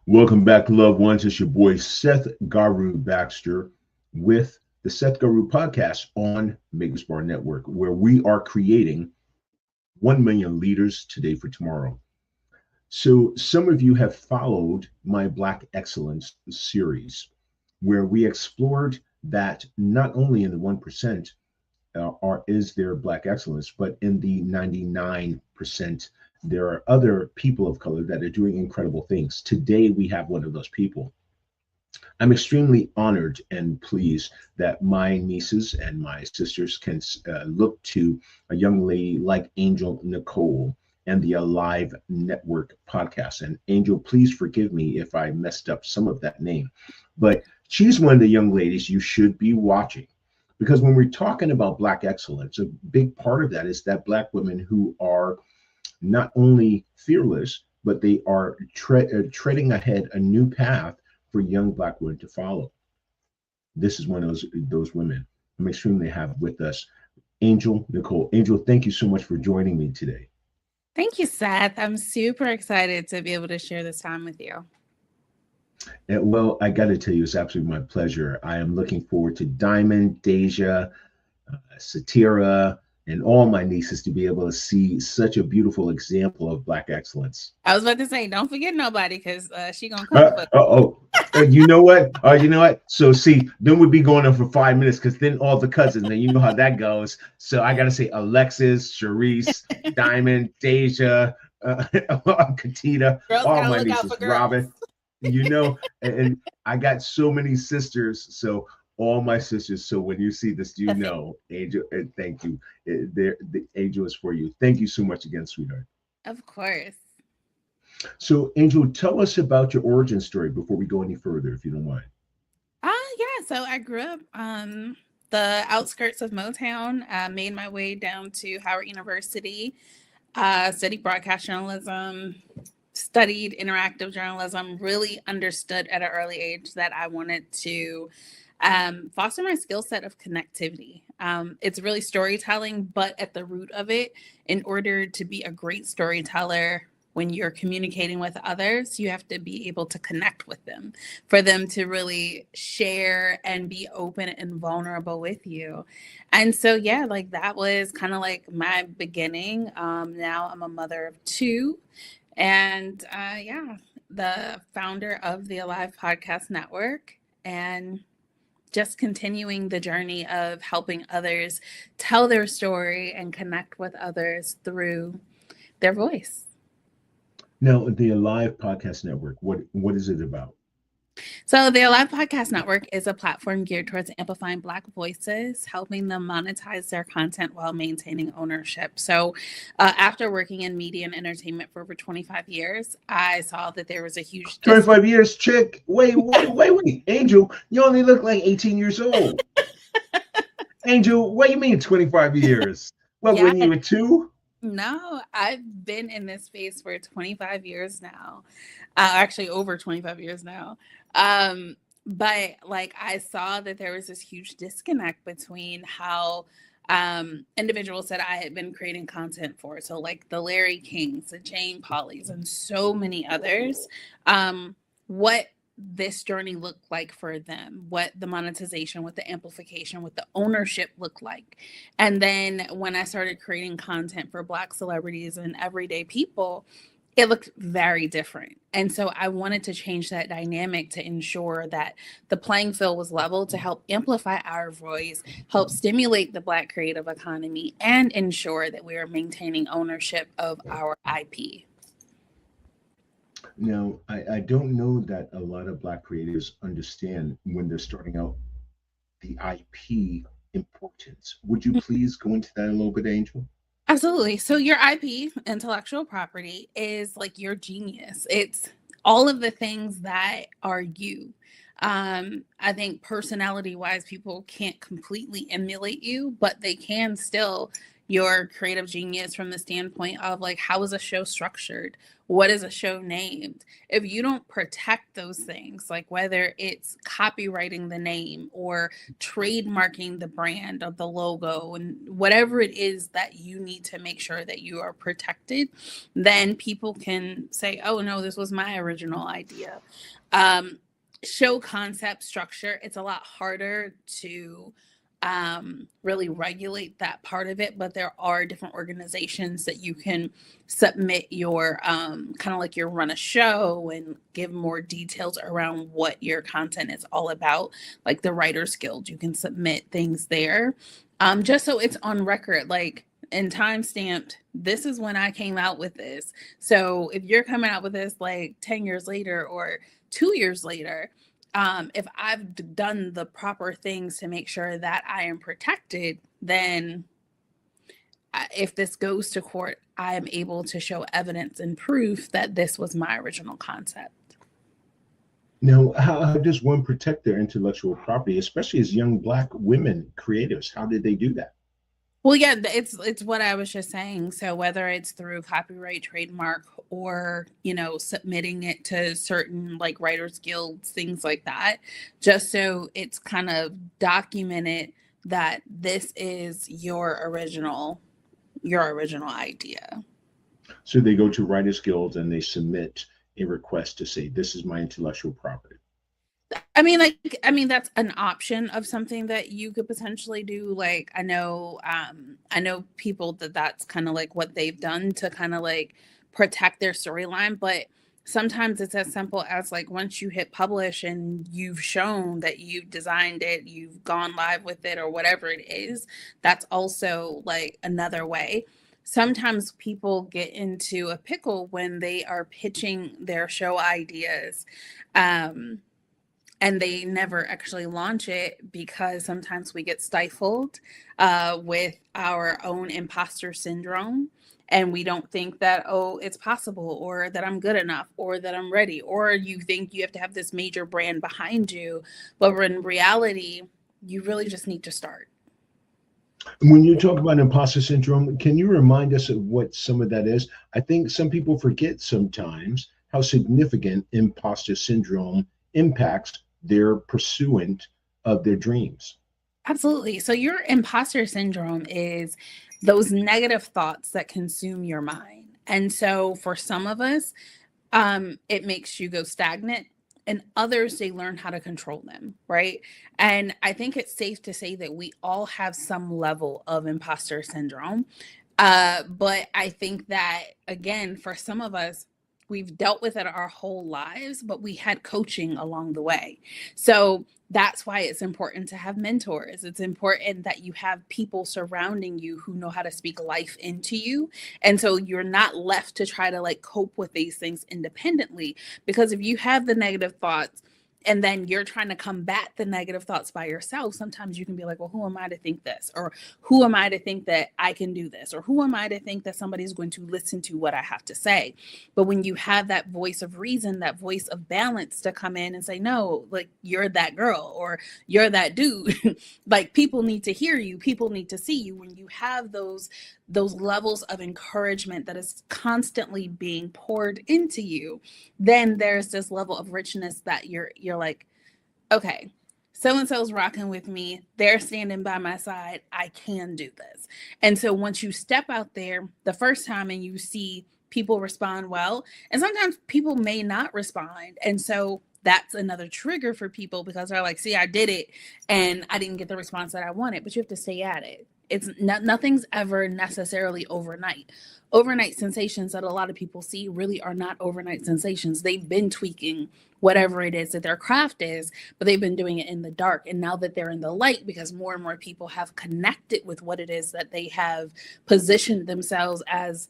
Welcome back, loved ones. It's your boy Seth Garu Baxter with the Seth Garu podcast on Megaspar Network, where we are creating 1 million leaders today for tomorrow. So some of you have followed my Black Excellence series, where we explored that not only in the 1% is there Black excellence, but in the 99%, there are other people of color that are doing incredible things. Today, we have one of those people. I'm extremely honored and pleased that my nieces and my sisters can look to a young lady like Angel Nicole and the Alive Network podcast. And Angel, please forgive me if I messed up some of that name, but she's one of the young ladies you should be watching. Because when we're talking about Black excellence, a big part of that is that Black women who are not only fearless, but they are treading ahead a new path for young Black women to follow. This is one of those women. I'm extremely happy with us, Angel Nicole. Angel, thank you so much for joining me today. Thank you, Seth. I'm super excited to be able to share this time with you. Well, I got to tell you, it's absolutely my pleasure. I am looking forward to Diamond, Deja, Satira, and all my nieces to be able to see such a beautiful example of Black excellence. I was about to say, don't forget nobody, because she gonna come. You know what? You know what? So see, then we'd be going on for 5 minutes, because then all the cousins, and you know how that goes. So I gotta say, Alexis, Sharice, Diamond, Deja, Katita, all my nieces, Robin. You know, and I got so many sisters, so all my sisters. So when you see this, you know, Angel, and thank you. The Angel is for you. Thank you so much again, sweetheart. Of course. So, Angel, tell us about your origin story before we go any further, if you don't mind. Yeah. So I grew up the outskirts of Motown, made my way down to Howard University, studied broadcast journalism, studied interactive journalism, really understood at an early age that I wanted to foster my skill set of connectivity. It's really storytelling, but at the root of it, in order to be a great storyteller, when you're communicating with others, you have to be able to connect with them for them to really share and be open and vulnerable with you. And so, yeah, like that was kind of like my beginning. Now I'm a mother of two. And the founder of the Alive Podcast Network, and just continuing the journey of helping others tell their story and connect with others through their voice. Now, the Alive Podcast Network, what is it about? So the Alive Podcast Network is a platform geared towards amplifying Black voices, helping them monetize their content while maintaining ownership. So after working in media and entertainment for over 25 years, I saw that there was a huge... 25 years, chick? Wait. Angel, you only look like 18 years old. Angel, what do you mean 25 years? What, when you were 2? No, I've been in this space for 25 years now. Actually, over 25 years now. But like I saw that there was this huge disconnect between how individuals that I had been creating content for. So like the Larry Kings, the Jane Pollys, and so many others. What this journey looked like for them, what the monetization, what the amplification, what the ownership looked like. And then when I started creating content for Black celebrities and everyday people, it looked very different. And so I wanted to change that dynamic to ensure that the playing field was level, to help amplify our voice, help stimulate the Black creative economy, and ensure that we are maintaining ownership of our IP. Now, I don't know that a lot of Black creators understand when they're starting out the IP importance. Would you please go into that a little bit, Angel? Absolutely. So your IP, intellectual property, is like your genius. It's all of the things that are you. I think personality wise, people can't completely emulate you, but they can still your creative genius from the standpoint of like, how is a show structured? What is a show named? If you don't protect those things, like whether it's copywriting the name or trademarking the brand of the logo and whatever it is that you need to make sure that you are protected, then people can say, oh no, this was my original idea. Show concept structure, it's a lot harder to really regulate that part of it, but there are different organizations that you can submit your kind of like your run a show and give more details around what your content is all about, like the Writers Guild. You can submit things there, just so it's on record, like, and time stamped, this is when I came out with this. So if you're coming out with this like 10 years later or 2 years later, if I've done the proper things to make sure that I am protected, then if this goes to court, I am able to show evidence and proof that this was my original concept. Now, how does one protect their intellectual property, especially as young Black women creatives? How did they do that? Well, yeah, it's what I was just saying. So whether it's through copyright, trademark, or, you know, submitting it to certain like writers guilds, things like that, just so it's kind of documented that this is your original idea. So they go to writers guilds and they submit a request to say, this is my intellectual property. I mean, that's an option of something that you could potentially do. Like, I know people that's kind of like what they've done to kind of like protect their storyline. But sometimes it's as simple as like, once you hit publish and you've shown that you've designed it, you've gone live with it or whatever it is, that's also like another way. Sometimes people get into a pickle when they are pitching their show ideas. And they never actually launch it because sometimes we get stifled with our own imposter syndrome. And we don't think that, oh, it's possible, or that I'm good enough, or that I'm ready, or you think you have to have this major brand behind you. But in reality, you really just need to start. When you talk about imposter syndrome, can you remind us of what some of that is? I think some people forget sometimes how significant imposter syndrome impacts their pursuit of their dreams. Absolutely. So your imposter syndrome is those negative thoughts that consume your mind. And so for some of us, it makes you go stagnant, and others, they learn how to control them, right? And I think it's safe to say that we all have some level of imposter syndrome. But I think that, again, for some of us, we've dealt with it our whole lives, but we had coaching along the way. So that's why it's important to have mentors. It's important that you have people surrounding you who know how to speak life into you. And so you're not left to try to like cope with these things independently, because if you have the negative thoughts and then you're trying to combat the negative thoughts by yourself, sometimes you can be like, well, who am I to think this? Or who am I to think that I can do this? Or who am I to think that somebody's going to listen to what I have to say? But when you have that voice of reason, that voice of balance to come in and say, no, like, you're that girl or you're that dude, like, people need to hear you. People need to see you. When you have those levels of encouragement that is constantly being poured into you, then there's this level of richness that you're like, okay, so-and-so's rocking with me. They're standing by my side. I can do this. And so once you step out there the first time and you see people respond well, and sometimes people may not respond. And so that's another trigger for people, because they're like, see, I did it and I didn't get the response that I wanted. But you have to stay at it. It's nothing's ever necessarily overnight. Overnight sensations that a lot of people see really are not overnight sensations. They've been tweaking whatever it is that their craft is, but they've been doing it in the dark. And now that they're in the light, because more and more people have connected with what it is that they have positioned themselves as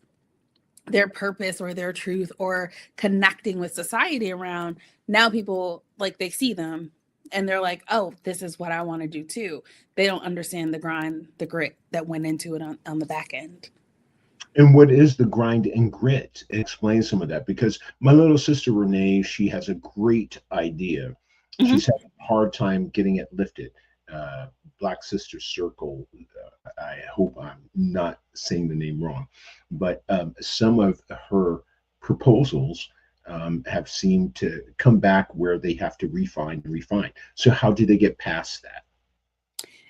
their purpose or their truth, or connecting with society around, now people, like, they see them and they're like, oh, this is what I want to do too. They don't understand the grind, the grit that went into it on the back end. And what is the grind and grit? Explain some of that, because my little sister Renee, she has a great idea. Mm-hmm. She's having a hard time getting it lifted. Black Sister Circle. I hope I'm not saying the name wrong, but some of her proposals have seemed to come back where they have to refine and refine. So how do they get past that?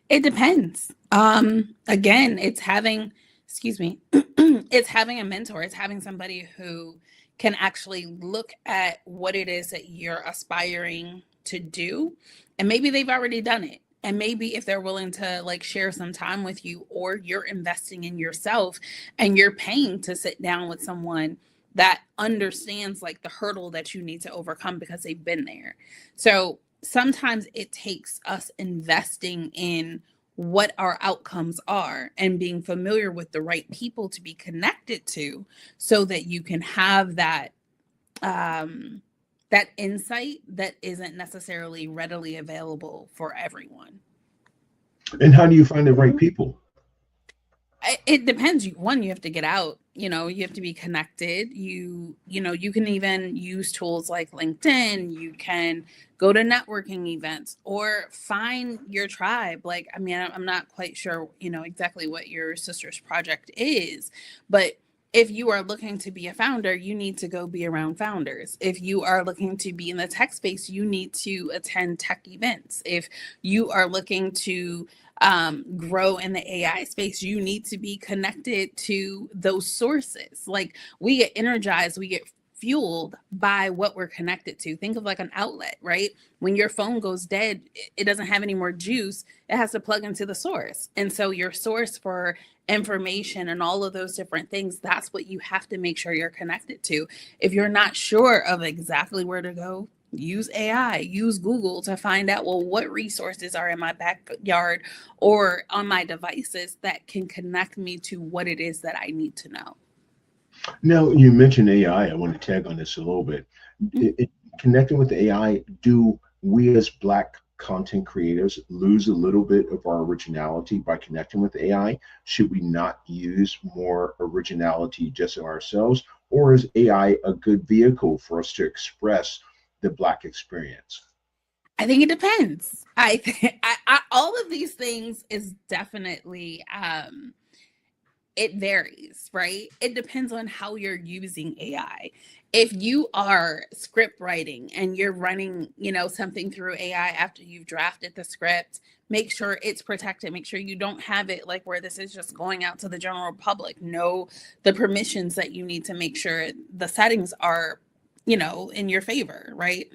It depends. Again, it's having, excuse me, it's having a mentor. It's having somebody who can actually look at what it is that you're aspiring to do. And maybe they've already done it. And maybe if they're willing to like share some time with you, or you're investing in yourself and you're paying to sit down with someone that understands like the hurdle that you need to overcome because they've been there. So sometimes it takes us investing in what our outcomes are and being familiar with the right people to be connected to, so that you can have that that insight that isn't necessarily readily available for everyone. And how do you find the right people? It depends. One, you have to get out, you have to be connected. You can even use tools like LinkedIn. You can go to networking events or find your tribe. Like, I mean, I'm not quite sure, exactly what your sister's project is, but if you are looking to be a founder, you need to go be around founders. If you are looking to be in the tech space, you need to attend tech events. If you are looking to grow in the AI space, you need to be connected to those sources. Like, we get energized, we get fueled by what we're connected to. Think of like an outlet, right? When your phone goes dead, it doesn't have any more juice. It has to plug into the source. And so your source for information and all of those different things, that's what you have to make sure you're connected to. If you're not sure of exactly where to go, use AI, use Google to find out, well, what resources are in my backyard or on my devices that can connect me to what it is that I need to know. Now, you mentioned AI. I want to tag on this a little bit. Connecting with AI, do we as Black content creators lose a little bit of our originality by connecting with AI? Should we not use more originality just in ourselves? Or is AI a good vehicle for us to express the Black experience? I think it depends. I all of these things is definitely it varies, right? It depends on how you're using AI. If you are script writing and you're running, something through AI after you've drafted the script, make sure it's protected. Make sure you don't have it like where this is just going out to the general public. Know the permissions that you need to make sure the settings are, in your favor, right?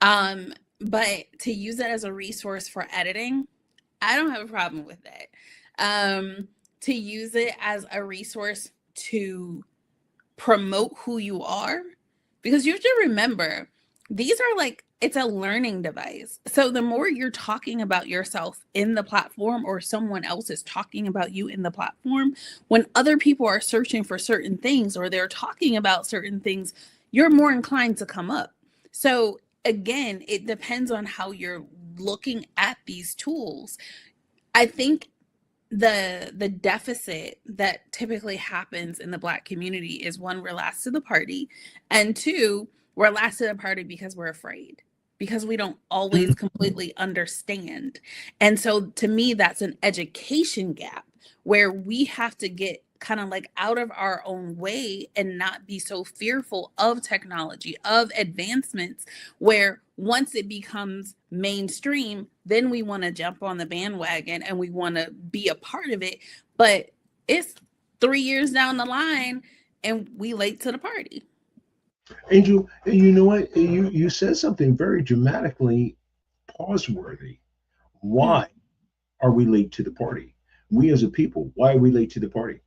But to use it as a resource for editing, I don't have a problem with that. To use it as a resource to promote who you are, because you have to remember, these are like, it's a learning device. So the more you're talking about yourself in the platform, or someone else is talking about you in the platform, when other people are searching for certain things or they're talking about certain things, you're more inclined to come up. So again, it depends on how you're looking at these tools. I think the deficit that typically happens in the Black community is, one, we're last to the party, and two, we're last to the party because we're afraid, because we don't always completely understand. And so to me, that's an education gap where we have to get kind of like out of our own way and not be so fearful of technology, of advancements, where once it becomes mainstream, then we want to jump on the bandwagon and we want to be a part of it. But it's 3 years down the line and we late to the party. Angel, you know what? You said something very dramatically pause-worthy. Why are we late to the party? We as a people, why are we late to the party?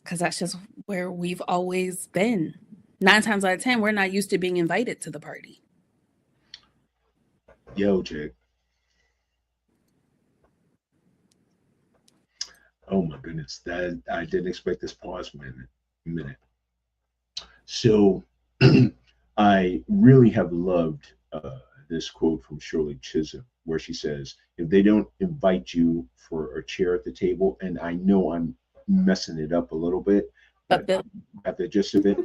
Because that's just where we've always been. 9 times out of 10, we're not used to being invited to the party. Yo, Jake. Oh my goodness, that I didn't expect this pause minute. So I really have loved this quote from Shirley Chisholm, where she says, if they don't invite you for a chair at the table, and I know I'm messing it up a little bit, but at the gist of it,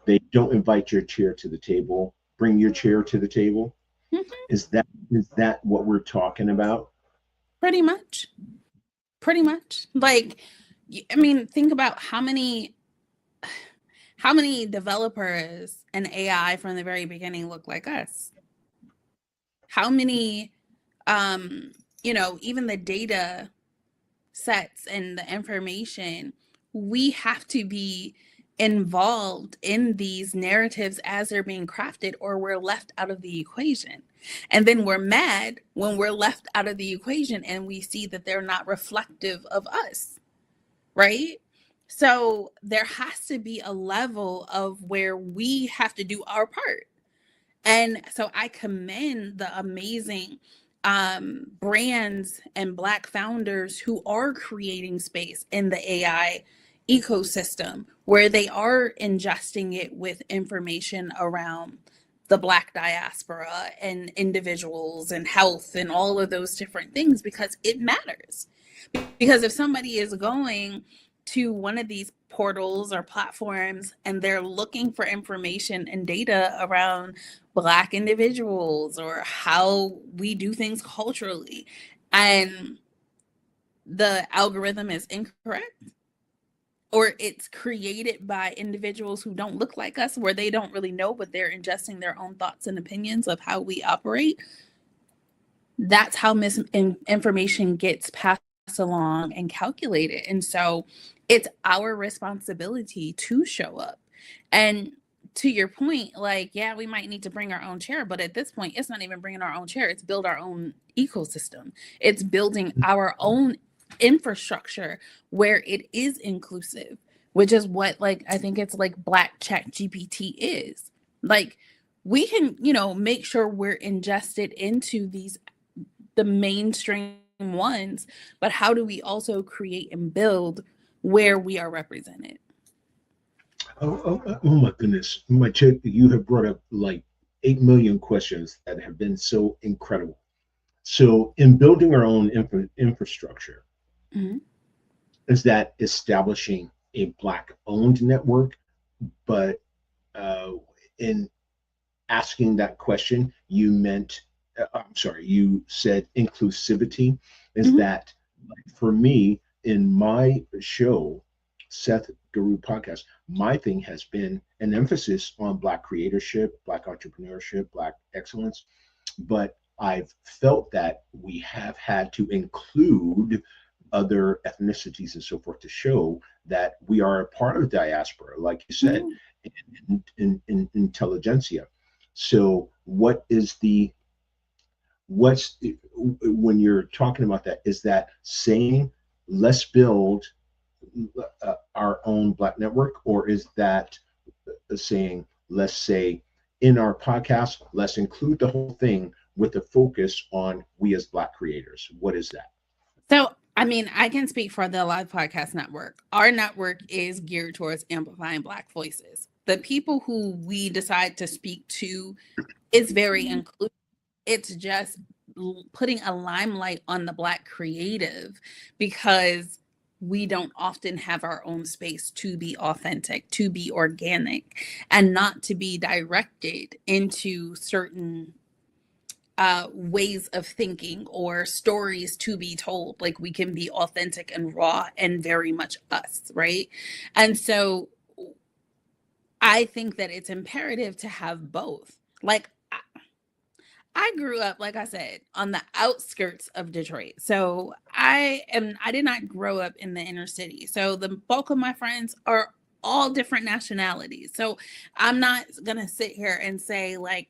they don't invite your chair to the table, bring your chair to the table. Mhm. Is that what we're talking about? Pretty much. Pretty much. Like, I mean, think about how many developers and AI from the very beginning look like us. How many, even the data sets and the information, we have to be involved in these narratives as they're being crafted, or we're left out of the equation. And then we're mad when we're left out of the equation and we see that they're not reflective of us, right? So there has to be a level of where we have to do our part. And so I commend the amazing brands and Black founders who are creating space in the AI ecosystem where they are ingesting it with information around the Black diaspora and individuals and health and all of those different things, because it matters. Because if somebody is going to one of these portals or platforms and they're looking for information and data around Black individuals or how we do things culturally, and the algorithm is incorrect, or it's created by individuals who don't look like us, where they don't really know, but they're ingesting their own thoughts and opinions of how we operate, that's how misinformation gets passed along and calculated. And so it's our responsibility to show up. And to your point, like, yeah, we might need to bring our own chair, but at this point, it's not even bringing our own chair. It's build our own ecosystem. It's building our own infrastructure where it is inclusive, which is what, like, I think it's like Black Chat GPT is. Like, we can, make sure we're ingested into the mainstream ones, but how do we also create and build where we are represented? Oh my goodness, my chick, you have brought up like 8 million questions that have been so incredible. So, in building our own infrastructure, Mhm. is that establishing a Black-owned network? But uh, in asking that question, you meant, I'm sorry, you said inclusivity. Is Mhm. that, like, for me, in my show, Seth Guru podcast, my thing has been an emphasis on Black creatorship, Black entrepreneurship, Black excellence. But I've felt that we have had to include other ethnicities and so forth to show that we are a part of the diaspora, like you said, Mhm. in intelligentsia. So, what's when you're talking about that? Is that saying let's build our own Black network, or is that saying let's say in our podcast let's include the whole thing with a focus on we as Black creators? What is that? So, I mean, I can speak for the Live Podcast Network. Our network is geared towards amplifying Black voices. The people who we decide to speak to is very inclusive. It's just putting a limelight on the Black creative, because we don't often have our own space to be authentic, to be organic, and not to be directed into certain ways of thinking or stories to be told. Like, we can be authentic and raw and very much us, right? And so I think that it's imperative to have both. Like, I grew up, like I said, on the outskirts of Detroit. So I did not grow up in the inner city. So the bulk of my friends are all different nationalities. So I'm not gonna sit here and say, like,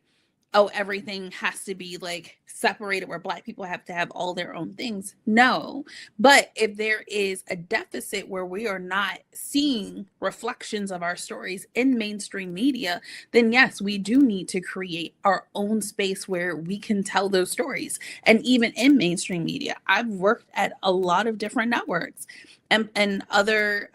oh, everything has to be like separated where Black people have to have all their own things. No. But if there is a deficit where we are not seeing reflections of our stories in mainstream media, then yes, we do need to create our own space where we can tell those stories. And even in mainstream media, I've worked at a lot of different networks and other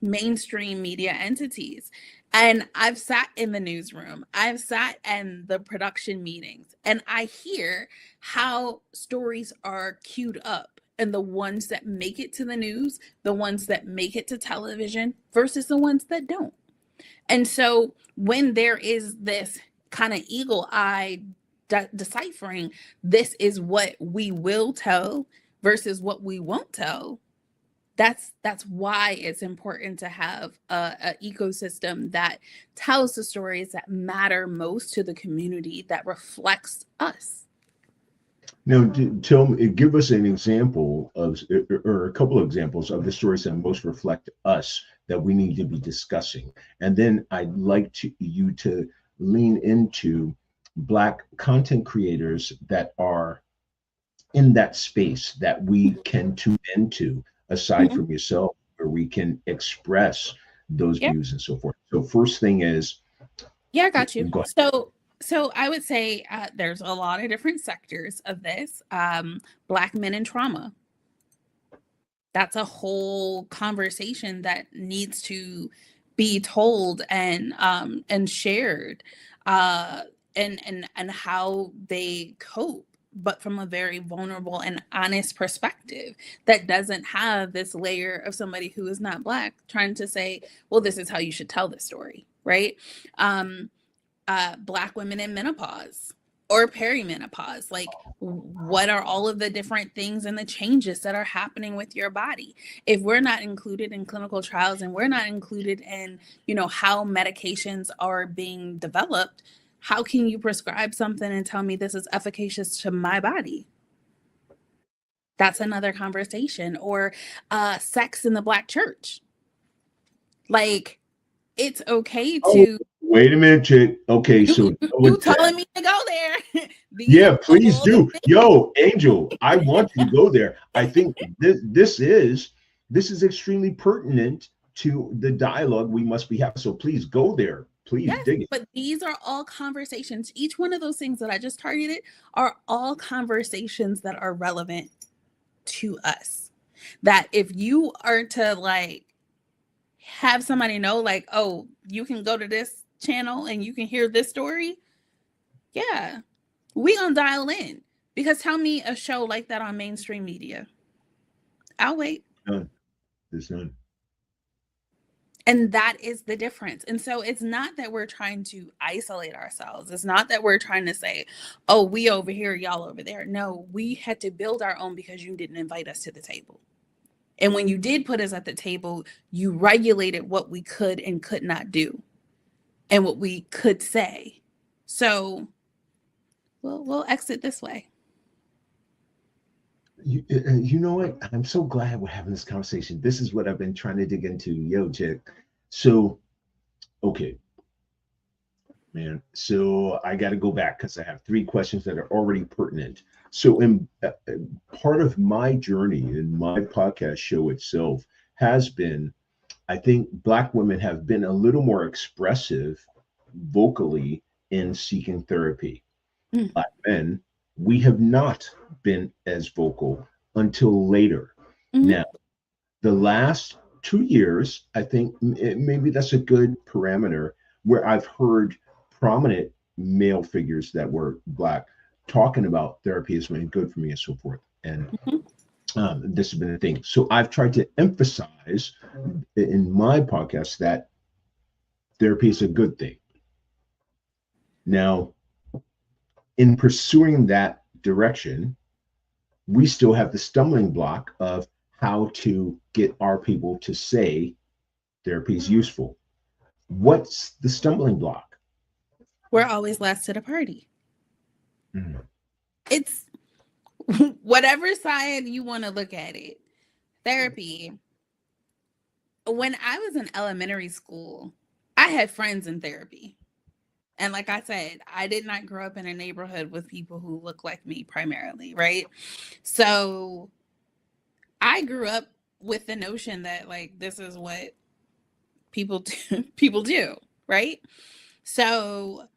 mainstream media entities. And I've sat in the newsroom, I've sat in the production meetings, and I hear how stories are queued up, and the ones that make it to the news, the ones that make it to television versus the ones that don't. And so when there is this kind of eagle eye deciphering this is what we will tell versus what we won't tell. That's why it's important to have a ecosystem that tells the stories that matter most to the community, that reflects us. Now, tell me, give us an example of, or a couple of examples of the stories that most reflect us that we need to be discussing. And then I'd like you to lean into Black content creators that are in that space that we can tune into, aside Mhm. from yourself, where we can express those Yeah. views and so forth. So, first thing is, Yeah, I got you. go ahead. So I would say there's a lot of different sectors of this. Black men in trauma. That's a whole conversation that needs to be told and shared, uh, and how they cope, but from a very vulnerable and honest perspective that doesn't have this layer of somebody who is not Black trying to say, well, this is how you should tell the story, right? Um, Black women in menopause or perimenopause. Like, what are all of the different things and the changes that are happening with your body? If we're not included in clinical trials and we're not included in, how medications are being developed, how can you prescribe something and tell me this is efficacious to my body? That's another conversation. Or sex in the Black church. Like, it's okay Oh, to wait a minute, chick. Okay, so you telling me to go there. These yeah, are please all the do. Yo, Angel, I want you to go there. I think this is extremely pertinent to the dialogue we must be having. So please go there. Please Yes, dig it. but these are all conversations. Each one of those things that I just targeted are all conversations that are relevant to us. That if you are to like have somebody know, like, oh, you can go to this channel and you can hear this story, yeah, we gonna dial in. Because tell me a show like that on mainstream media. I'll wait. None. There's none. And that is the difference. And so it's not that we're trying to isolate ourselves. It's not that we're trying to say, oh, we over here, y'all over there. No, we had to build our own because you didn't invite us to the table. And when you did put us at the table, you regulated what we could and could not do and what we could say. So we'll exit this way. You know what? I'm so glad we're having this conversation. This is what I've been trying to dig into. Yo, chick. So, okay, man. So I got to go back because I have three questions that are already pertinent. So, in part of my journey in my podcast show itself has been, I think Black women have been a little more expressive vocally in seeking therapy. Mm. Black men, we have not been as vocal until later. Mm-hmm. Now, the last 2 years, I think maybe that's a good parameter where I've heard prominent male figures that were Black talking about therapy has been good for me and so forth. And this has been a thing. So I've tried to emphasize in my podcast that therapy is a good thing. Now, in pursuing that direction, we still have the stumbling block of how to get our people to say therapy is useful. What's the stumbling block? We're always last to the party. Mm. It's whatever side you want to look at it. Therapy. When I was in elementary school, I had friends in therapy. And like I said, I did not grow up in a neighborhood with people who look like me primarily, right? So I grew up with the notion that like this is what people do, right? So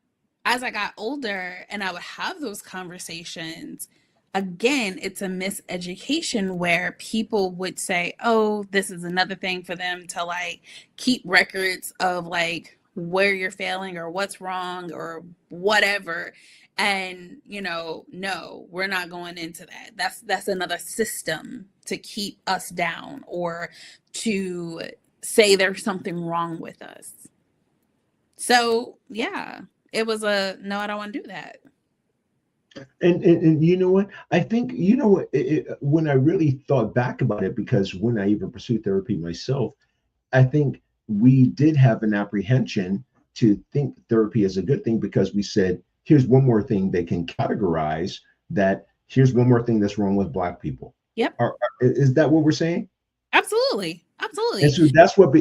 as I got older and I would have those conversations, again, it's a miseducation where people would say, oh, this is another thing for them to like keep records of like where you're failing or what's wrong or whatever. And, no, we're not going into that. That's another system to keep us down or to say there's something wrong with us. So, yeah, it was a no, I don't want to do that. And you know what? I think, you know what, when I really thought back about it, because when I even pursued therapy myself, I think we did have an apprehension to think therapy is a good thing, because we said, here's one more thing they can categorize, that here's one more thing that's wrong with Black people. Yep. Is that what we're saying? Absolutely. And Absolutely.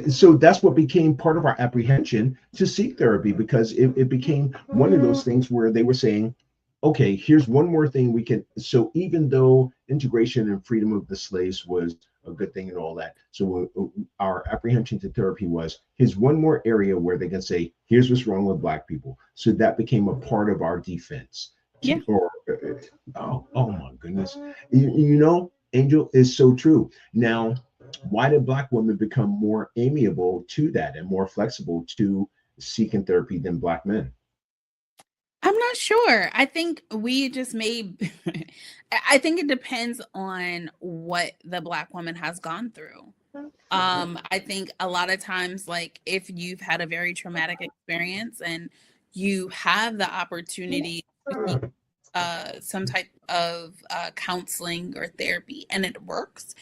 so that's what became part of our apprehension to seek therapy, because it became one of those things where they were saying, okay, here's one more thing we can. So even though integration and freedom of the slaves was a good thing and all that, so our apprehension to therapy was, here's one more area where they can say, here's what's wrong with Black people. So that became a part of our defense. Yeah. Or oh my goodness, Angel, is so true. Now, why did Black women become more amiable to that and more flexible to seeking therapy than Black men? I'm not sure. I think we just made I think it depends on what the Black woman has gone through. I think a lot of times, like if you've had a very traumatic experience and you have the opportunity to seek some type of counseling or therapy and it works,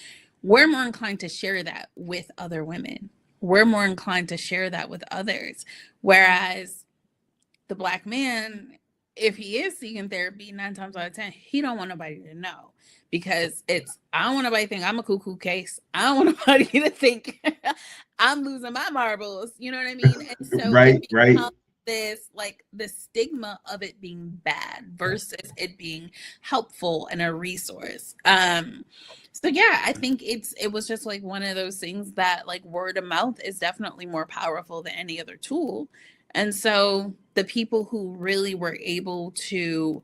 we're more inclined to share that with other women. We're more inclined to share that with others. Whereas the Black man, if he is seeking therapy, 9 times out of 10, he don't want nobody to know, because I don't want nobody to think I'm a cuckoo case. I don't want nobody to think I'm losing my marbles. You know what I mean? And so it Right, right. becomes this, like, the stigma of it being bad versus it being helpful and a resource. So yeah, I think it was just like one of those things that, like, word of mouth is definitely more powerful than any other tool. And so the people who really were able to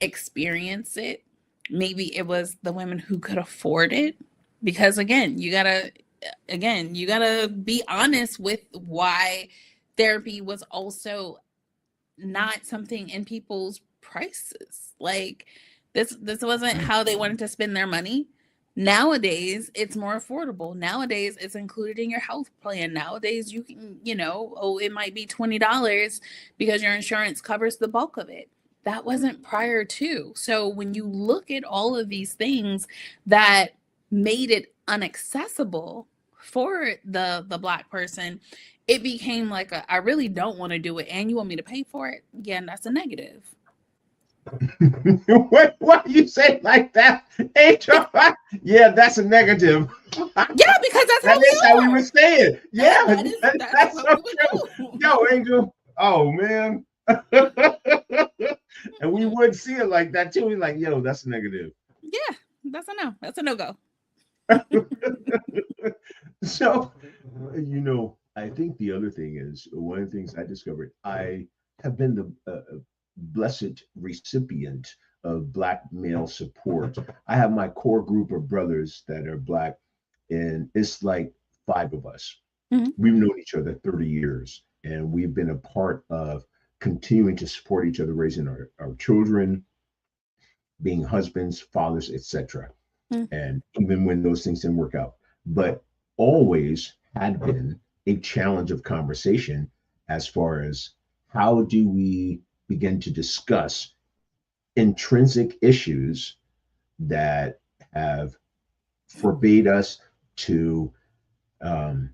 experience it, maybe it was the women who could afford it. Because again, you gotta be honest with why therapy was also not something in people's prices. Like this wasn't how they wanted to spend their money. Nowadays, it's more affordable. Nowadays, it's included in your health plan. Nowadays, you can, oh, it might be $20 because your insurance covers the bulk of it. That wasn't prior to. So when you look at all of these things that made it unaccessible for the Black person, it became like I really don't want to do it, and you want me to pay for it. Yeah, and that's a negative. What do you say like that, Angel? Yeah, that's a negative. Yeah, because that's how That we is how we are. would say it. That Yeah, that is that's that's what so we would true. do. Yo, Angel. Oh man. And we would see it like that too. We're like, yo, that's a negative. Yeah, that's a no. That's a no go. So, I think the other thing is, one of the things I discovered, I have been the blessed recipient of Black male support. I have my core group of brothers that are Black, and it's like five of us. Mhm. We've known each other 30 years, and we've been a part of continuing to support each other, raising our children, being husbands, fathers, etc. Mhm. And even when those things didn't work out, but always had been a challenge of conversation, as far as how do we begin to discuss intrinsic issues that have forbade us to um,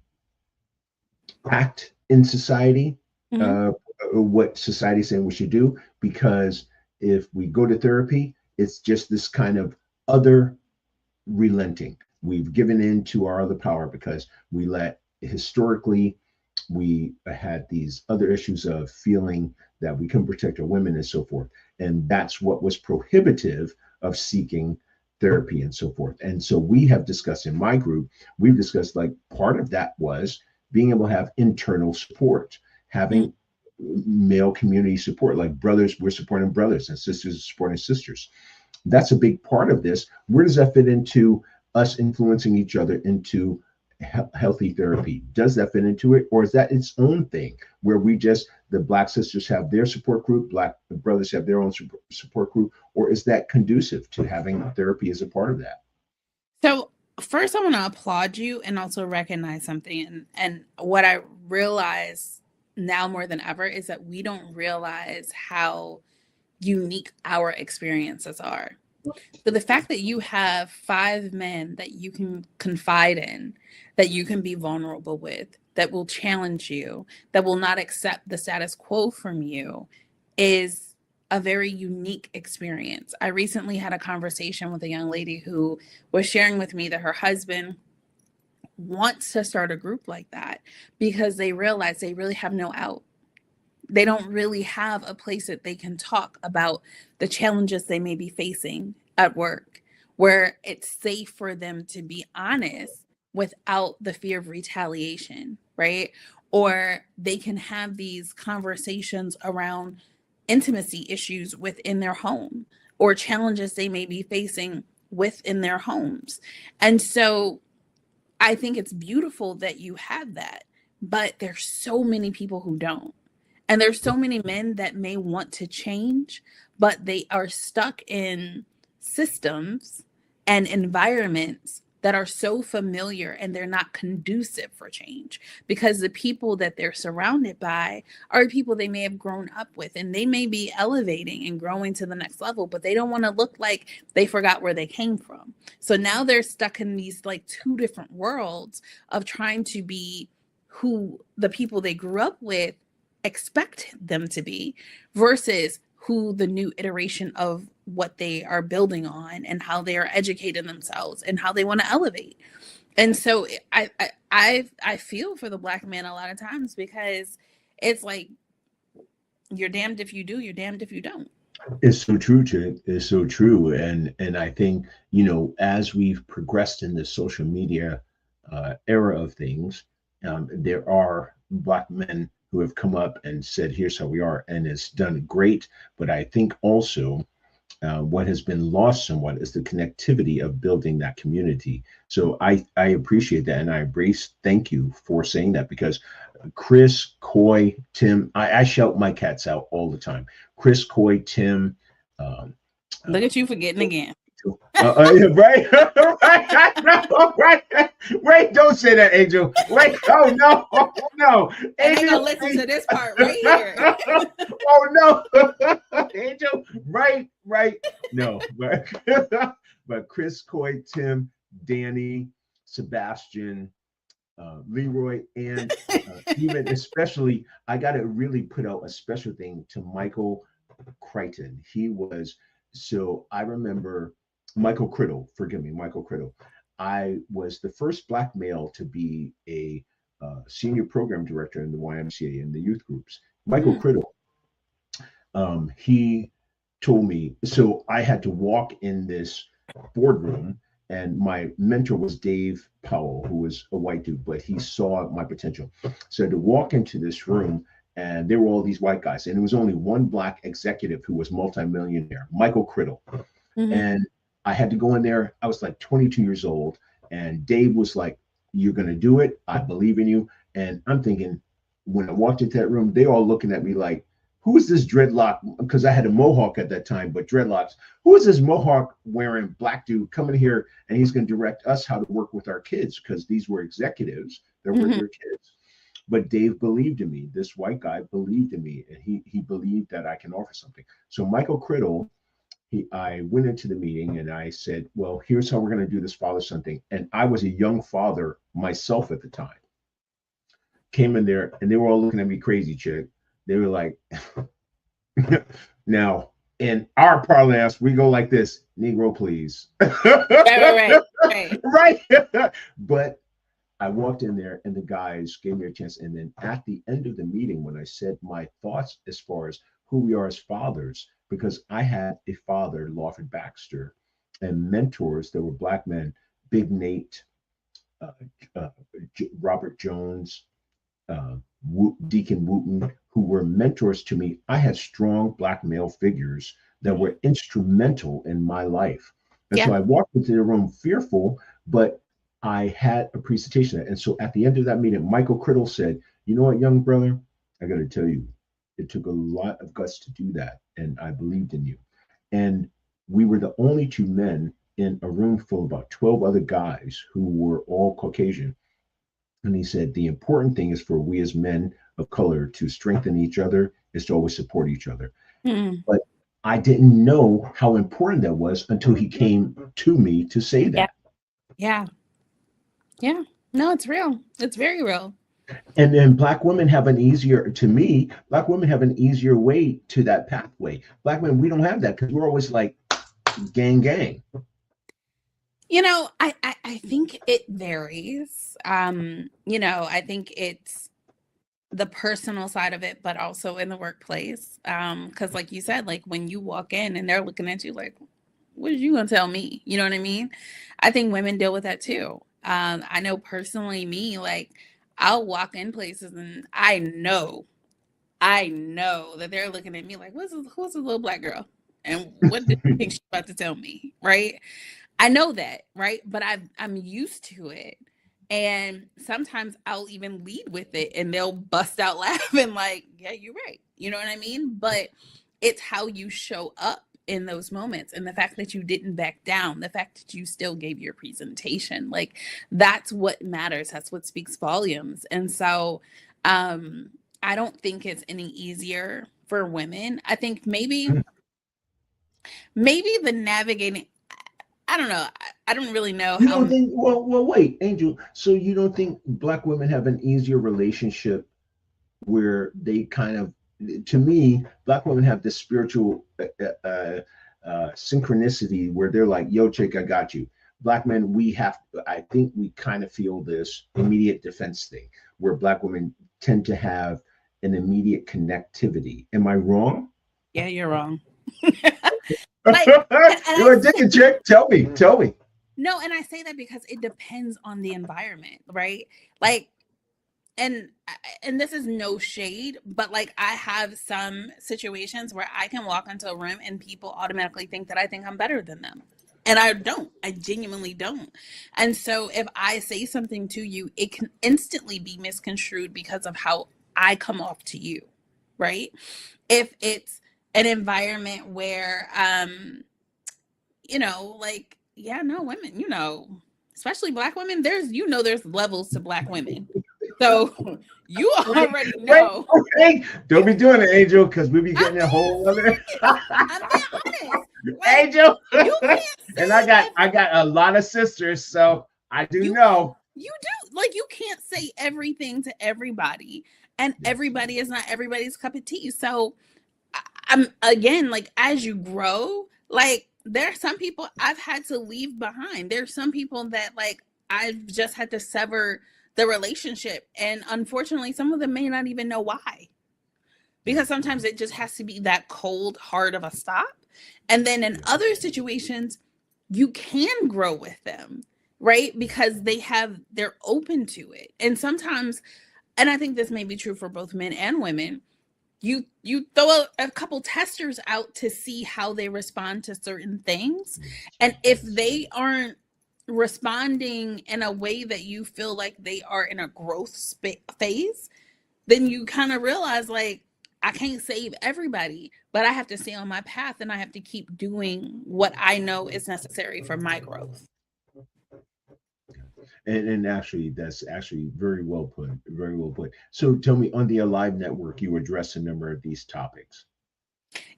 act in society, Mhm. uh, what society is saying we should do. Because if we go to therapy, it's just this kind of other relenting. We've given in to our other power, because we let, historically, we had these other issues of feeling that we couldn't protect our women and so forth. And that's what was prohibitive of seeking therapy and so forth. And so we have discussed in my group, we've discussed, like, part of that was being able to have internal support, Mhm. having male community support, like brothers, we're supporting brothers, and sisters are supporting sisters. That's a big part of this. Where does that fit into us influencing each other into healthy therapy? Does that fit into it, or is that its own thing, where we just, the Black sisters have their support group, Black brothers have their own support group, or is that conducive to having therapy as a part of that? So first, I want to applaud you and also recognize something. And what I realize now more than ever is that we don't realize how unique our experiences are. So the fact that you have 5 men that you can confide in, that you can be vulnerable with, that will challenge you, that will not accept the status quo from you, is a very unique experience. I recently had a conversation with a young lady who was sharing with me that her husband wants to start a group like that because they realize they really have no out. They don't really have a place that they can talk about the challenges they may be facing at work, where it's safe for them to be honest without the fear of retaliation, right? Or they can have these conversations around intimacy issues within their home or challenges they may be facing within their homes. And so I think it's beautiful that you have that, but there's so many people who don't. And there's so many men that may want to change, but they are stuck in systems and environments that are so familiar and they're not conducive for change because the people that they're surrounded by are people they may have grown up with, and they may be elevating and growing to the next level, but they don't want to look like they forgot where they came from. So now they're stuck in these like 2 different worlds of trying to be who the people they grew up with expect them to be versus who the new iteration of what they are building on and how they are educating themselves and how they want to elevate. And so I feel for the Black man a lot of times because it's like you're damned if you do, you're damned if you don't. It's so true, Chick. It's so true. And I think, you know, as we've progressed in the social media era of things, there are Black men who have come up and said, here's how we are, and it's done great. But I think also what has been lost somewhat is the connectivity of building that community. So I appreciate that, and I embrace, thank you for saying that, because Chris, Coy, Tim, I shout my cats out all the time. Chris, Coy, Tim. Look at you forgetting again. Right, right. Don't say that, Angel. Wait, oh no, oh, no. And Angel, gonna listen to this part right here. Oh no, Angel. Right. No, but Chris, Coy, Tim, Danny, Sebastian, Leroy, and even especially, I got to really put out a special thing to Michael Crichton. He was, so I remember Michael Criddle, forgive me, Michael Criddle. I was the first Black male to be a senior program director in the YMCA in the youth groups. Michael Criddle, he told me, so I had to walk in this boardroom, and my mentor was Dave Powell, who was a white dude, but he saw my potential. So I had to walk into this room, and there were all these white guys, and there was only one Black executive who was multimillionaire, Michael Criddle. And I had to go in there. I was like 22 years old, and Dave was like, you're going to do it. I believe in you. And I'm thinking, when I walked into that room, they all looking at me like, who is this dreadlock? Because I had a mohawk at that time, but dreadlocks. Who is this mohawk wearing Black dude coming here, and he's going to direct us how to work with our kids? Because these were executives that were their kids. But Dave believed in me. This white guy believed in me, and he believed that I can offer something. So Michael Criddle, I went into the meeting and I said, well, here's how we're going to do this father-son thing. And I was a young father myself at the time. Came in there, and they were all looking at me crazy, Chick. They were like, now, in our parlance, we go like this, Negro, please. Right. But I walked in there, and the guys gave me a chance. And then at the end of the meeting, when I said my thoughts as far as who we are as fathers, because I had a father, Lawford Baxter, and mentors that were Black men, Big Nate, Robert Jones, Deacon Wooten, who were mentors to me. I had strong Black male figures that were instrumental in my life. And so I walked into the room fearful, but I had a presentation. And so at the end of that meeting, Michael Criddle said, you know what, young brother, I got to tell you, it took a lot of guts to do that. And I believed in you. And we were the only 2 men in a room full of about 12 other guys who were all Caucasian. And he said, the important thing is for we as men of color to strengthen each other, is to always support each other. But I didn't know how important that was until he came to me to say Yeah. that. Yeah. Yeah. No, it's real. It's very real. And then black women have an easier, to me, black women have an easier way to that pathway. Black men, we don't have that because we're always like gang, gang. I think it varies. I think it's the personal side of it, but also in the workplace. Because like you said, like when you walk in and they're looking at you like, what are you gonna tell me? You know what I mean? I think women deal with that too. I know personally me, like I'll walk in places and I know that they're looking at me like, who's this little black girl? And what do you think she's about to tell me? Right. I know that, right? But I'm used to it. And sometimes I'll even lead with it and they'll bust out laughing like, yeah, you're right. You know what I mean? But it's how you show up in those moments and the fact that you didn't back down, the fact that you still gave your presentation. Like that's what matters. That's what speaks volumes. And so I don't think it's any easier for women. I think maybe the navigating, I don't know. I don't really know You how. don't think, well, wait, Angel. So you don't think black women have an easier relationship where they kind of, to me, black women have this spiritual synchronicity where they're like, yo, chick, I got you. Black men, I think we kind of feel this immediate defense thing where black women tend to have an immediate connectivity. Am I wrong? Yeah, you're wrong. Like, and You're a dick and chick. Tell me. no, and I say that because it depends on the environment, right? Like, and and this is no shade, but like I have some situations where I can walk into a room and people automatically think that I think I'm better than them. And I don't. I genuinely don't. And so if I say something to you, it can instantly be misconstrued because of how I come off to you, right? If it's an environment where like, yeah, no, women, especially black women, there's levels to black women. So you already Wait, know. okay. Don't be doing it, Angel, because we be getting a whole other I'm being honest. Like, Angel. you can't say And I got a lot of sisters, so I do know. you do. Like, you can't say everything to everybody, and everybody is not everybody's cup of tea. So I'm again, like, as you grow, like there are some people I've had to leave behind. There's some people that like I've just had to sever the relationship, and unfortunately some of them may not even know why, because sometimes it just has to be that cold hard of a stop. And then in other situations you can grow with them, right? Because they're open to it. And sometimes, and I think this may be true for both men and women, you throw a couple testers out to see how they respond to certain things. And if they aren't responding in a way that you feel like they are in a growth phase, then you kind of realize like, I can't save everybody, but I have to stay on my path and I have to keep doing what I know is necessary for my growth. And actually, that's actually very well put. Very well put. So tell me, on the Alive Network, you address a number of these topics.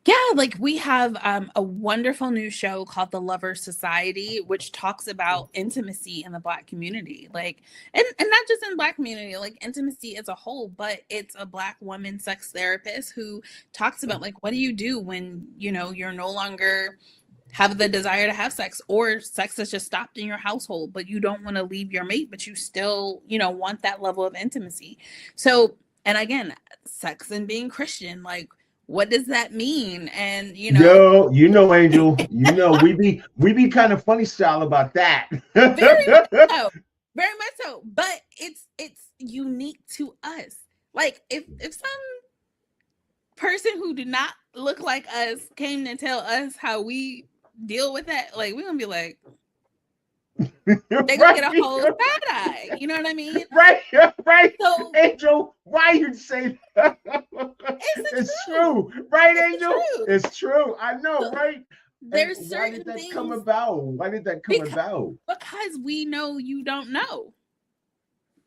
Yeah, like we have a wonderful new show called The Lover Society, which talks about intimacy in the Black community, like, and not just in Black community, like intimacy as a whole, but it's a Black woman sex therapist who talks about like, what do you do when you're no longer have the desire to have sex, or sex has just stopped in your household, but you don't want to leave your mate, but you still want that level of intimacy. So, and again, sex and being Christian, like, what does that mean? And Yo, Angel, we be kind of funny style about that. very much so, very much so. But it's unique to us. Like if some person who did not look like us came to tell us how we deal with that, like we're gonna be like, they're gonna get a whole side eye. You know what I mean? Right. So, Angel, why you say that? It's true. Right, Angel? It's true. I know, so, right? There's certain why did that things come about? Why did that come about? Because we know you don't know.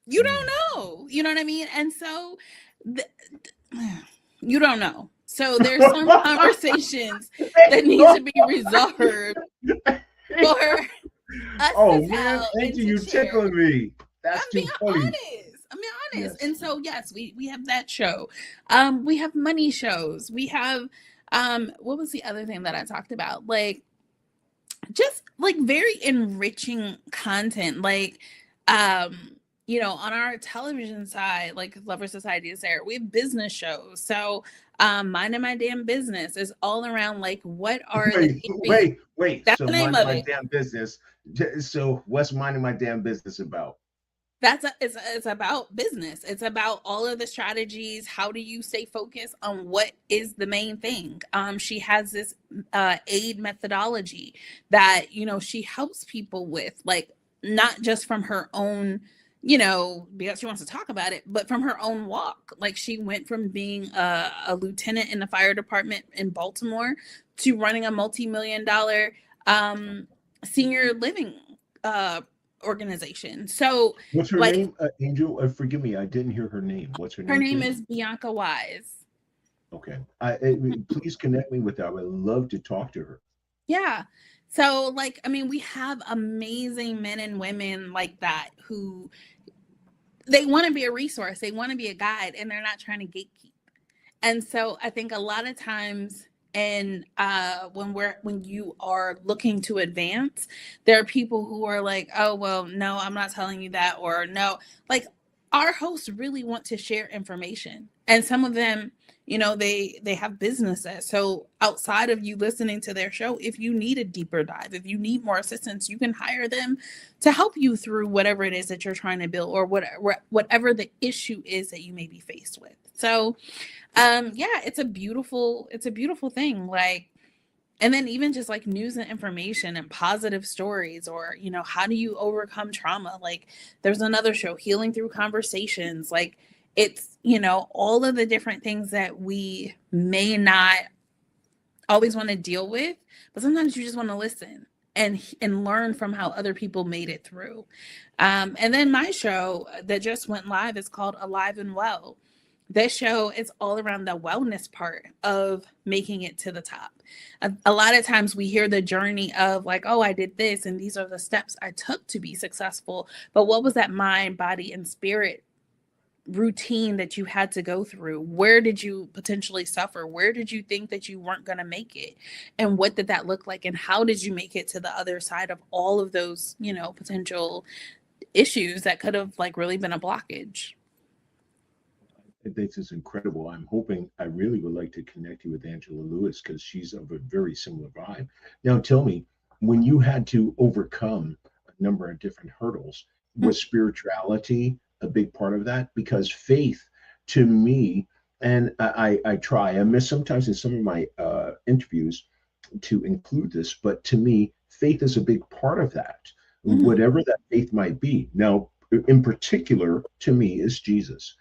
You don't know. You know what I mean? And so You don't know. So there's some conversations that need to be resolved for us Oh to man, tell and Angel, to you share. tickling me. I'm That's being too funny. honest. I'm being honest. Yes. And so yes, we have that show. We have money shows. We have what was the other thing that I talked about? Like just like very enriching content. Like on our television side, like Lover Society is there. We have business shows. So Minding My Damn Business is all around like what are the issues. Wait. That's So the name minding of my it. damn business. So what's minding my damn business about? It's about business. It's about all of the strategies. How do you stay focused on what is the main thing? She has this aid methodology that she helps people with, like not just from her own, because she wants to talk about it, but from her own walk. Like she went from being a lieutenant in the fire department in Baltimore to running a multi-million-dollar senior living organization. So What's her like name? Angel, forgive me, I didn't hear her name. What's her her name, name please? is Bianca Wise. Okay. Please connect me with her. I would love to talk to her. Yeah. So like I mean we have amazing men and women like that who they want to be a resource, they want to be a guide, and they're not trying to gatekeep. And so I think a lot of times and when you are looking to advance, there are people who are like, oh well, no, I'm not telling you that, or no, like our hosts really want to share information, and some of them, they have businesses. So outside of you listening to their show, if you need a deeper dive, if you need more assistance, you can hire them to help you through whatever it is that you're trying to build, or whatever the issue is that you may be faced with. So yeah, it's a beautiful thing. Like, and then even just like news and information and positive stories, or how do you overcome trauma? Like there's another show, Healing Through Conversations. Like it's all of the different things that we may not always want to deal with, but sometimes you just want to listen and learn from how other people made it through. And then my show that just went live is called Alive and Well. This show is all around the wellness part of making it to the top. A lot of times we hear the journey of like, oh, I did this and these are the steps I took to be successful. But what was that mind, body, and spirit routine that you had to go through? Where did you potentially suffer? Where did you think that you weren't going to make it? And what did that look like? And how did you make it to the other side of all of those, potential issues that could have like really been a blockage? This is incredible. I'm hoping, I really would like to connect you with Angela Lewis because she's of a very similar vibe. Now, tell me, when you had to overcome a number of different hurdles, was spirituality a big part of that? Because faith, to me, and I miss sometimes in some of my interviews to include this, but to me, faith is a big part of that, Mm-hmm. whatever that faith might be. Now, in particular, to me, is Jesus.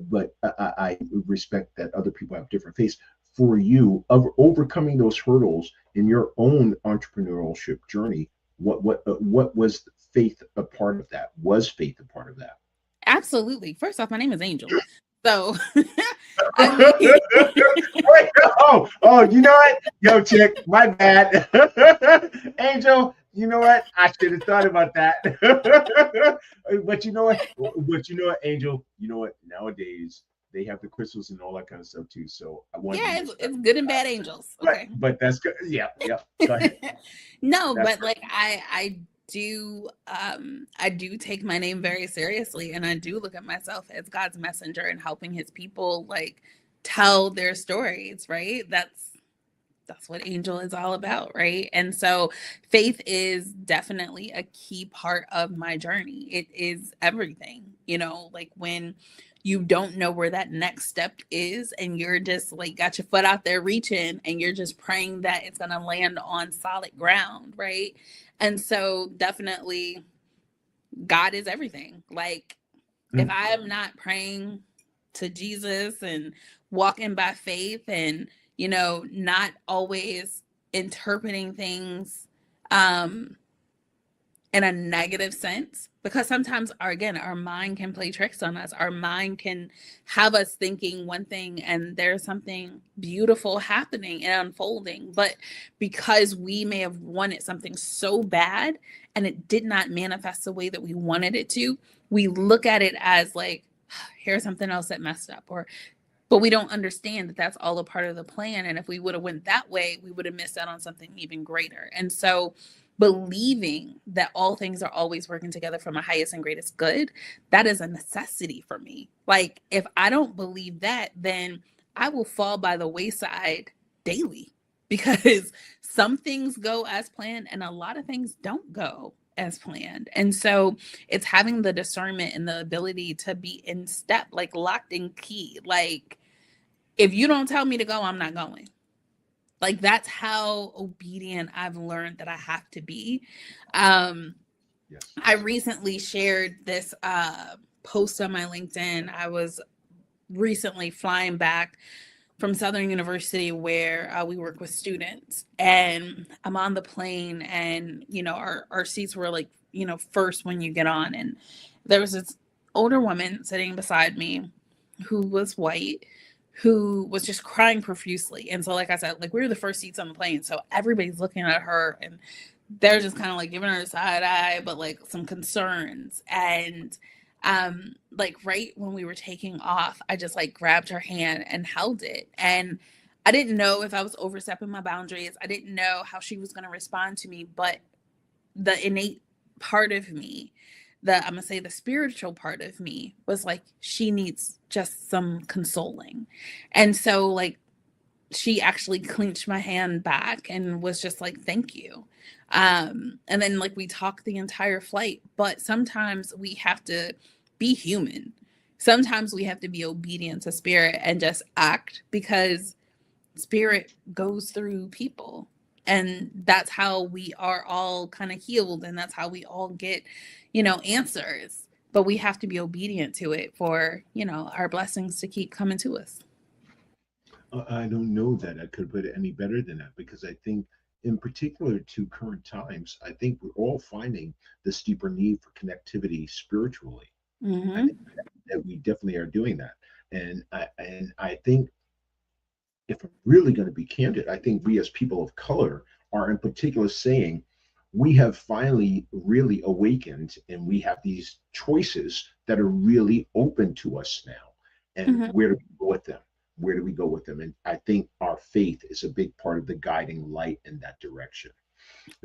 But I respect that other people have different faiths. For you, of overcoming those hurdles in your own entrepreneurship journey, what was faith a part of that? Was faith a part of that? Absolutely. First off, my name is Angel. So, I mean, Wait, you know what? Yo, chick, my bad. Angel, you know what? I should have thought about that. But you know what? Angel, you know what? Nowadays they have the crystals and all that kind of stuff too. So I wanted to yeah, be it's respectful good of and that. bad angels. But Okay. that's good. Yeah, yeah. Go ahead. No, That's but great. like I do take my name very seriously, and I do look at myself as God's messenger and helping his people like tell their stories, right? That's what Angel is all about, right? And so faith is definitely a key part of my journey. It is everything, like when you don't know where that next step is and you're just like got your foot out there reaching and you're just praying that it's going to land on solid ground, right? And so definitely God is everything. Like if Mm. I am not praying to Jesus and walking by faith and, not always interpreting things um in a negative sense, because sometimes our mind can play tricks on us. Our mind can have us thinking one thing and there's something beautiful happening and unfolding, but because we may have wanted something so bad and it did not manifest the way that we wanted it to, we look at it as like, here's something else that messed up, or but we don't understand that that's all a part of the plan, and if we would have went that way, we would have missed out on something even greater. And so believing that all things are always working together for my highest and greatest good, that is a necessity for me. Like if I don't believe that, then I will fall by the wayside daily, because some things go as planned and a lot of things don't go as planned. And so it's having the discernment and the ability to be in step, like locked in key. Like if you don't tell me to go, I'm not going. Like that's how obedient I've learned that I have to be. Yes. I recently shared this post on my LinkedIn. I was recently flying back from Southern University where we work with students, and I'm on the plane, and our seats were like first when you get on, and there was this older woman sitting beside me who was white, who was just crying profusely. And so like I said, like we were the first seats on the plane, so everybody's looking at her and they're just kind of like giving her a side eye, but like some concerns. And like right when we were taking off, I just like grabbed her hand and held it. And I didn't know if I was overstepping my boundaries. I didn't know how she was going to respond to me, but the innate part of me, I'm gonna say the spiritual part of me, was like, she needs just some consoling. And so like she actually clenched my hand back and was just like, thank you. And then like we talked the entire flight. But sometimes we have to be human. Sometimes we have to be obedient to spirit and just act, because spirit goes through people. And that's how we are all kind of healed, and that's how we all get, answers. But we have to be obedient to it for, our blessings to keep coming to us. I don't know that I could put it any better than that, because I think, in particular to current times, I think we're all finding this deeper need for connectivity spiritually. I Mm-hmm. think that we definitely are doing that, and I think, if I'm really going to be candid, I think we as people of color are in particular saying we have finally really awakened, and we have these choices that are really open to us now. And Mm-hmm. where do we go with them? Where do we go with them? And I think our faith is a big part of the guiding light in that direction.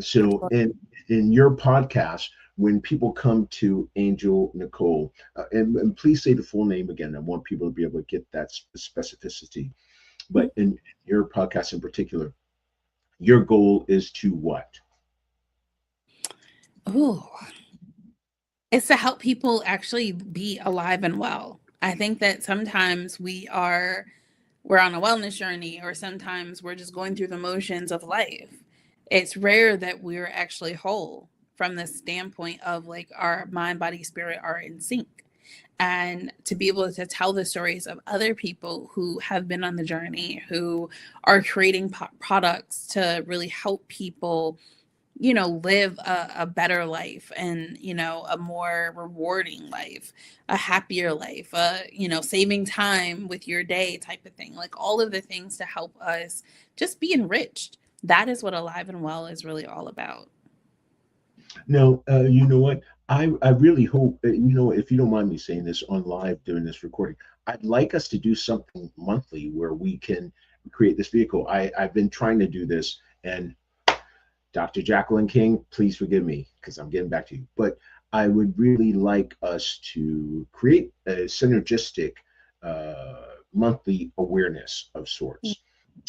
So in your podcast, when people come to Angel Nicole, and please say the full name again, I want people to be able to get that specificity. But in your podcast in particular, your goal is to what? Oh, it's to help people actually be alive and well. I think that sometimes we're on a wellness journey, or sometimes we're just going through the motions of life. It's rare that we're actually whole from the standpoint of like our mind, body, spirit are in sync. And to be able to tell the stories of other people who have been on the journey, who are creating products to really help people live a better life, and a more rewarding life, a happier life, saving time with your day type of thing, like all of the things to help us just be enriched. That is what Alive and Well is really all about. Now, you know what? I really hope that, if you don't mind me saying this on live during this recording, I'd like us to do something monthly where we can create this vehicle. I've been trying to do this, and Dr. Jacqueline King, please forgive me because I'm getting back to you. But I would really like us to create a synergistic monthly awareness of sorts,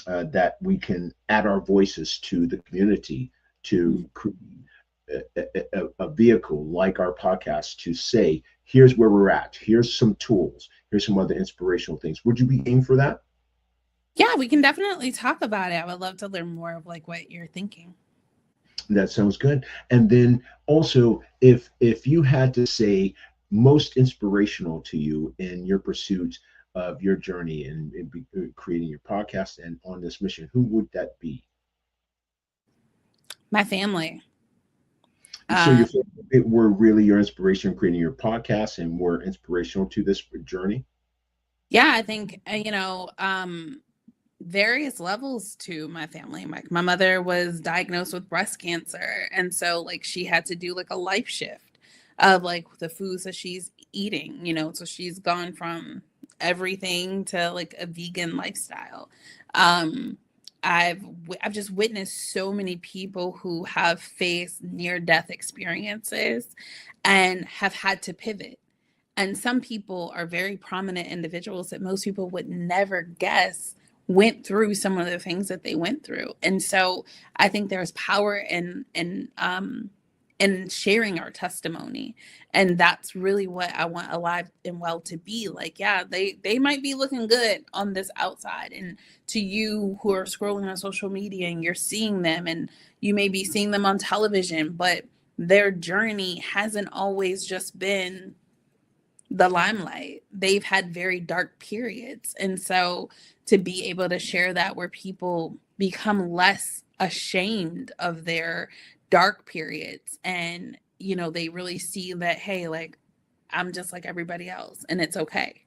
that we can add our voices to the community to create a vehicle like our podcast to say, here's where we're at, here's some tools, here's some other inspirational things. Would you be game for that? Yeah, we can definitely talk about it. I would love to learn more of like what you're thinking. That sounds good. And then also, if you had to say most inspirational to you in your pursuit of your journey in creating your podcast and on this mission, who would that be? My family. So your family were really your inspiration in creating your podcast and were inspirational to this journey? Yeah, I think, various levels to my family. My mother was diagnosed with breast cancer. And so like she had to do like a life shift of like the foods that she's eating, so she's gone from everything to like a vegan lifestyle. Um, I've just witnessed so many people who have faced near death experiences and have had to pivot. And some people are very prominent individuals that most people would never guess went through some of the things that they went through. And so I think there's power in sharing our testimony. And that's really what I want Alive and Well to be like. Yeah, they might be looking good on this outside. And to you who are scrolling on social media and you're seeing them and you may be seeing them on television, but their journey hasn't always just been the limelight. They've had very dark periods. And so to be able to share that where people become less ashamed of their dark periods and, they really see that, hey, like I'm just like everybody else and it's okay.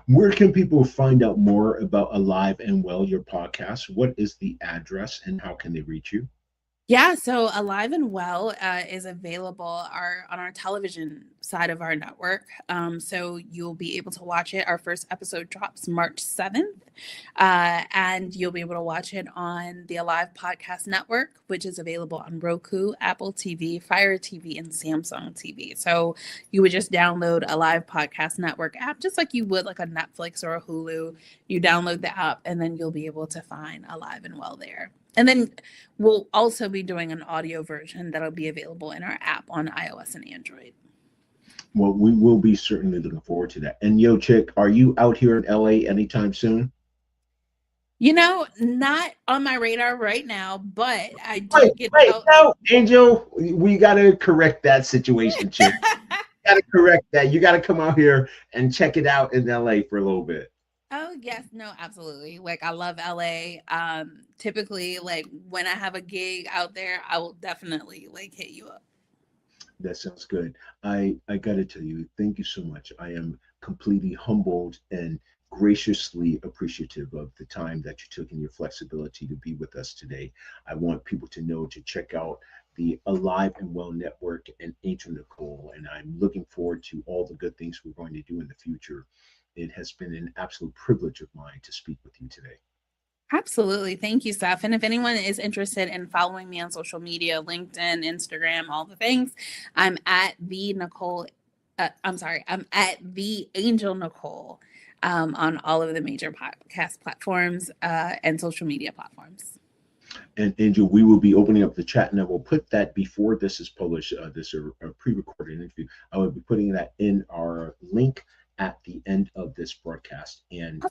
Where can people find out more about Alive and Well, your podcast? What is the address and how can they reach you? Yeah, so Alive and Well is available on our television side of our network. So you'll be able to watch it. Our first episode drops March 7th. And you'll be able to watch it on the Alive Podcast Network, which is available on Roku, Apple TV, Fire TV, and Samsung TV. So you would just download Alive Podcast Network app, just like you would like a Netflix or a Hulu. You download the app, and then you'll be able to find Alive and Well there. And then we'll also be doing an audio version that'll be available in our app on iOS and Android. Well, we will be certainly looking forward to that. And yo, Chick, are you out here in LA anytime soon? Not on my radar right now, but I do get out. No, Angel, we got to correct that situation, Chick. Got to correct that. You got to come out here and check it out in LA for a little bit. Oh, yes. No, absolutely. Like, I love LA. Typically, like, when I have a gig out there, I will definitely, like, hit you up. That sounds good. I got to tell you, thank you so much. I am completely humbled and graciously appreciative of the time that you took and your flexibility to be with us today. I want people to know to check out the Alive and Well Network and Angel Nicole, and I'm looking forward to all the good things we're going to do in the future. It has been an absolute privilege of mine to speak with you today. Absolutely. Thank you, Steph. And if anyone is interested in following me on social media, LinkedIn, Instagram, all the things, I'm at the Nicole. I'm at the Angel Nicole on all of the major podcast platforms and social media platforms. And Angel, we will be opening up the chat, and I will put that before this is published. This is a pre-recorded interview. I will be putting that in our link at the end of this broadcast, and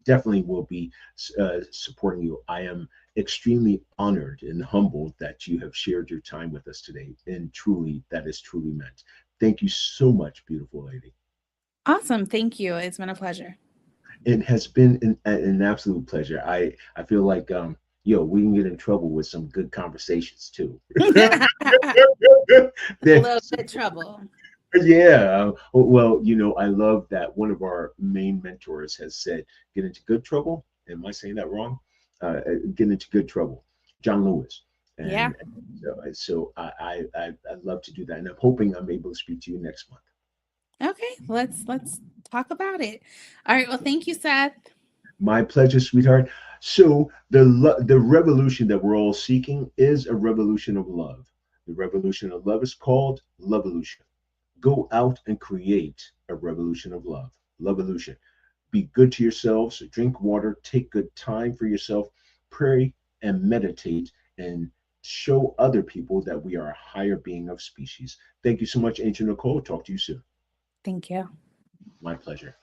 definitely will be supporting you. I am extremely honored and humbled that you have shared your time with us today, and truly, that is truly meant. Thank you so much, beautiful lady. Awesome. Thank you. It's been a pleasure. It has been an absolute pleasure. I feel like we can get in trouble with some good conversations too. A little bit trouble. Yeah. Well, I love that one of our main mentors has said, get into good trouble. Am I saying that wrong? Get into good trouble. John Lewis. And, yeah. So I'd love to do that. And I'm hoping I'm able to speak to you next month. Okay. Let's talk about it. All right. Well, thank you, Seth. My pleasure, sweetheart. So the revolution that we're all seeking is a revolution of love. The revolution of love is called Lovolution. Go out and create a revolution of love. Lovolution. Be good to yourselves. Drink water. Take good time for yourself. Pray and meditate and show other people that we are a higher being of species. Thank you so much, Angel Nicole. Talk to you soon. Thank you. My pleasure.